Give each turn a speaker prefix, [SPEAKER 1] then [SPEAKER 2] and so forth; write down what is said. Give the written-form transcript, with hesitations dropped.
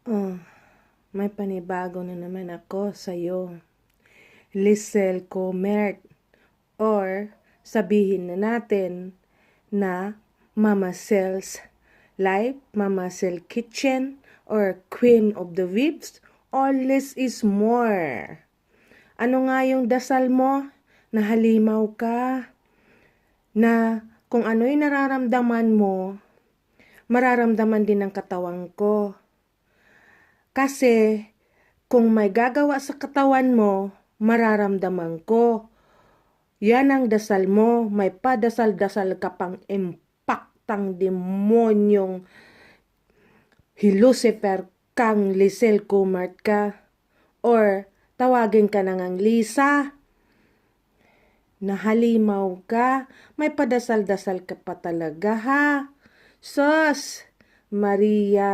[SPEAKER 1] Oh, may panibago na naman ako sa'yo. Lisel Comert, or sabihin na natin na Mama Cel's Life, Mama Cel Kitchen, or Queen of the Vibes, or less is more. Ano nga yung dasal mo? Na halimaw ka? Na kung ano'y nararamdaman mo, mararamdaman din ng katawan ko. Kasi kung may gagawa sa katawan mo, mararamdaman ko. Yan ang dasal mo. May padasal-dasal ka pang impaktang demonyong Lucifer kang Lisel Comert ka. Or tawagin ka na ngang Lisa. Nahalimaw ka. May padasal-dasal ka pa talaga ha. Sus! Maria!